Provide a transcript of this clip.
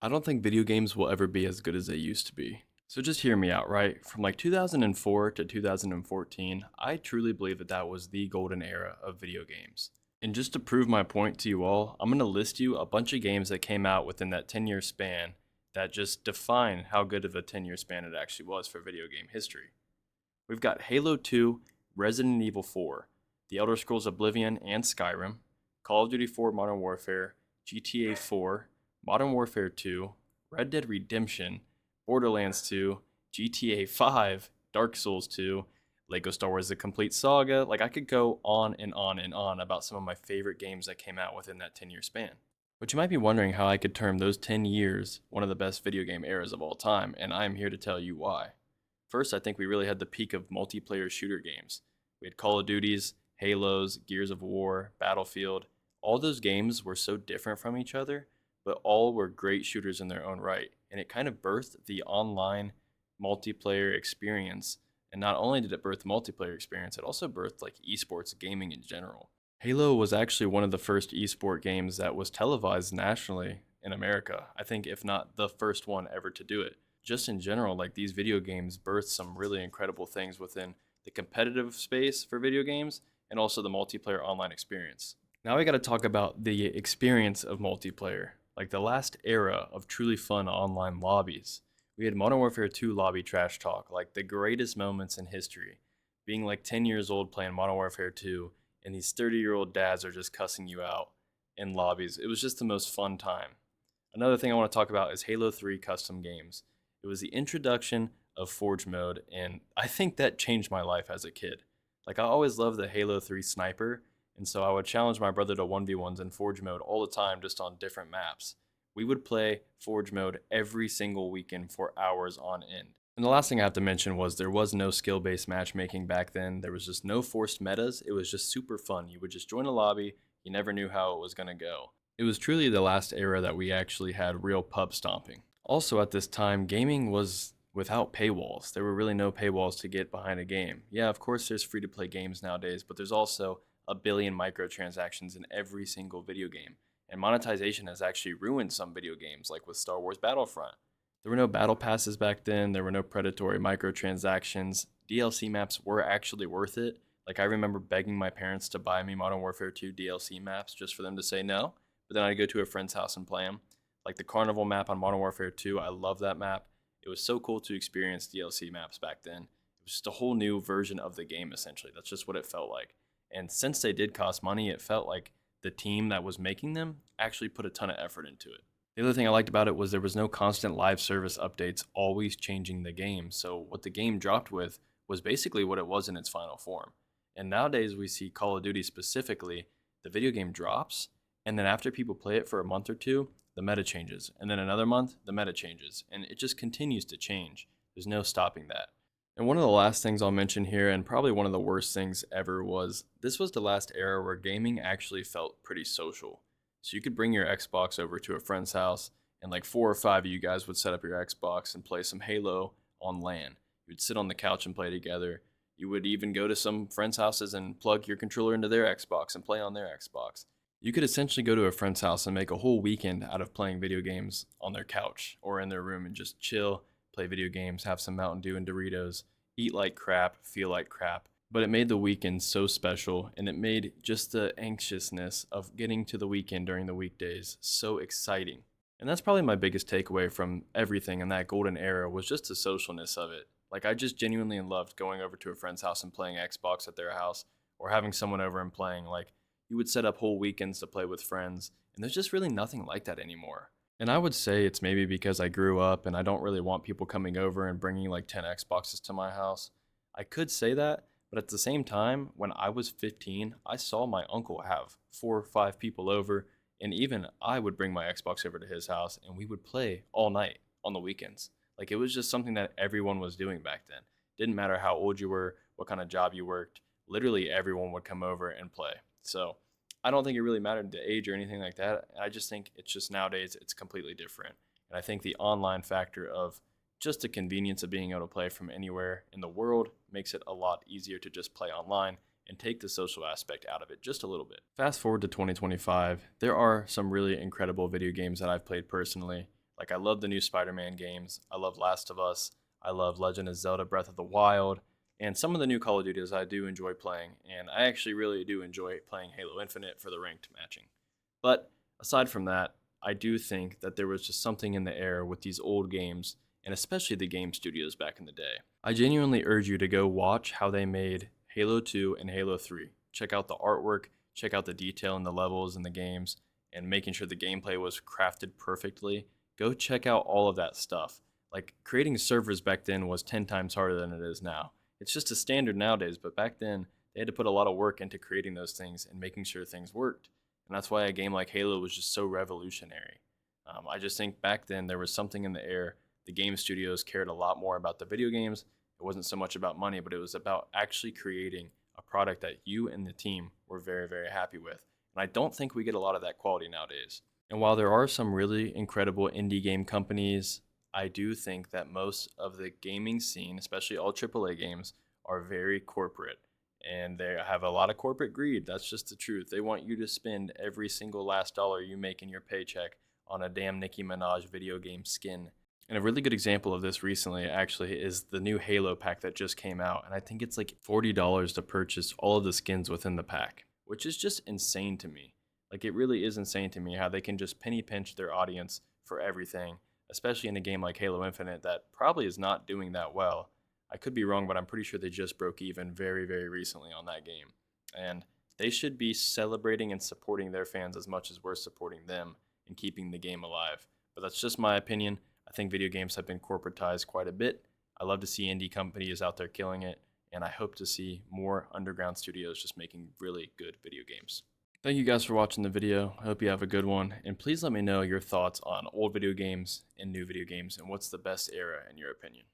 I don't think video games will ever be as good as they used to be. So just hear me out, right? From like 2004 to 2014, I truly believe that that was the golden era of video games. And just to prove my point to you all, I'm going to list you a bunch of games that came out within that 10-year span that just define how good of a 10-year span it actually was for video game history. We've got Halo 2, Resident Evil 4, The Elder Scrolls Oblivion and Skyrim, Call of Duty 4 Modern Warfare, GTA 4, Modern Warfare 2, Red Dead Redemption, Borderlands 2, GTA 5, Dark Souls 2, Lego Star Wars The Complete Saga. Like, I could go on and on and on about some of my favorite games that came out within that 10-year span. But you might be wondering how I could term those 10 years one of the best video game eras of all time, and I am here to tell you why. First, I think we really had the peak of multiplayer shooter games. We had Call of Duties, Halos, Gears of War, Battlefield. All those games were so different from each other, but all were great shooters in their own right. And it kind of birthed the online multiplayer experience. And not only did it birth the multiplayer experience, it also birthed like esports gaming in general. Halo was actually one of the first esport games that was televised nationally in America. I think, if not the first one ever to do it. Just in general, like these video games birthed some really incredible things within the competitive space for video games and also the multiplayer online experience. Now we got to talk about the experience of multiplayer, like the last era of truly fun online lobbies. We had Modern Warfare 2 lobby trash talk, like the greatest moments in history. Being like 10 years old playing Modern Warfare 2, and these 30-year-old dads are just cussing you out in lobbies. It was just the most fun time. Another thing I want to talk about is Halo 3 custom games. It was the introduction of Forge mode, and I think that changed my life as a kid. Like, I always loved the Halo 3 sniper, and so I would challenge my brother to 1v1s in Forge mode all the time, just on different maps. We would play Forge mode every single weekend for hours on end. And the last thing I have to mention was there was no skill based matchmaking back then. There was just no forced metas. It was just super fun. You would just join a lobby, you never knew how it was going to go. It was truly the last era that we actually had real pub stomping. Also, at this time, gaming was without paywalls. There were really no paywalls to get behind a game. Yeah, of course, there's free to play games nowadays, but there's also a billion microtransactions in every single video game. And monetization has actually ruined some video games, like with Star Wars Battlefront. There were no battle passes back then, there were no predatory microtransactions. DLC maps were actually worth it. Like, I remember begging my parents to buy me Modern Warfare 2 DLC maps just for them to say no, but then I'd go to a friend's house and play them. Like the Carnival map on Modern Warfare 2, I love that map. It was so cool to experience DLC maps back then. It was just a whole new version of the game, essentially. That's just what it felt like. And since they did cost money, it felt like the team that was making them actually put a ton of effort into it. The other thing I liked about it was there was no constant live service updates always changing the game. So what the game dropped with was basically what it was in its final form. And nowadays we see Call of Duty specifically, the video game drops, and then after people play it for a month or two, the meta changes. And then another month, the meta changes. And it just continues to change. There's no stopping that. And one of the last things I'll mention here, and probably one of the worst things ever, was this was the last era where gaming actually felt pretty social. So you could bring your Xbox over to a friend's house, and like four or five of you guys would set up your Xbox and play some Halo on LAN. You'd sit on the couch and play together. You would even go to some friends' houses and plug your controller into their Xbox and play on their Xbox. You could essentially go to a friend's house and make a whole weekend out of playing video games on their couch or in their room and just chill, play video games, have some Mountain Dew and Doritos, eat like crap, feel like crap. But it made the weekend so special, and it made just the anxiousness of getting to the weekend during the weekdays so exciting. And that's probably my biggest takeaway from everything in that golden era was just the socialness of it. Like, I just genuinely loved going over to a friend's house and playing Xbox at their house, or having someone over and playing. Like, you would set up whole weekends to play with friends, and there's just really nothing like that anymore. And I would say it's maybe because I grew up and I don't really want people coming over and bringing like 10 Xboxes to my house. I could say that, but at the same time, when I was 15, I saw my uncle have 4 or 5 people over, and even I would bring my Xbox over to his house and we would play all night on the weekends. Like, it was just something that everyone was doing back then. Didn't matter how old you were, what kind of job you worked, literally everyone would come over and play. So I don't think it really mattered the age or anything like that. I just think it's just nowadays it's completely different. And I think the online factor of just the convenience of being able to play from anywhere in the world makes it a lot easier to just play online and take the social aspect out of it just a little bit. Fast forward to 2025, there are some really incredible video games that I've played personally. Like, Like, I love the new Spider-Man games. I love Last of Us. I love Legend of Zelda Breath of the Wild. And some of the new Call of Duties I do enjoy playing. And I actually really do enjoy playing Halo Infinite for the ranked matching. But aside from that, I do think that there was just something in the air with these old games, and especially the game studios back in the day. I genuinely urge you to go watch how they made Halo 2 and Halo 3. Check out the artwork, check out the detail in the levels and the games, and making sure the gameplay was crafted perfectly. Go check out all of that stuff. Like, creating servers back then was 10 times harder than it is now. It's just a standard nowadays, but back then they had to put a lot of work into creating those things and making sure things worked. And that's why a game like Halo was just so revolutionary. I just think back then there was something in the air. The game studios cared a lot more about the video games. It wasn't so much about money, but it was about actually creating a product that you and the team were very, very happy with. And I don't think we get a lot of that quality nowadays. And while there are some really incredible indie game companies, I do think that most of the gaming scene, especially all AAA games, are very corporate and they have a lot of corporate greed. That's just the truth. They want you to spend every single last dollar you make in your paycheck on a damn Nicki Minaj video game skin. And a really good example of this recently actually is the new Halo pack that just came out. And I think it's like $40 to purchase all of the skins within the pack, which is just insane to me. Like, it really is insane to me how they can just penny pinch their audience for everything, especially in a game like Halo Infinite that probably is not doing that well. I could be wrong, but I'm pretty sure they just broke even very, very recently on that game. And they should be celebrating and supporting their fans as much as we're supporting them and keeping the game alive. But that's just my opinion. I think video games have been corporatized quite a bit. I love to see indie companies out there killing it, and I hope to see more underground studios just making really good video games. Thank you guys for watching the video. I hope you have a good one, and please let me know your thoughts on old video games and new video games and what's the best era in your opinion.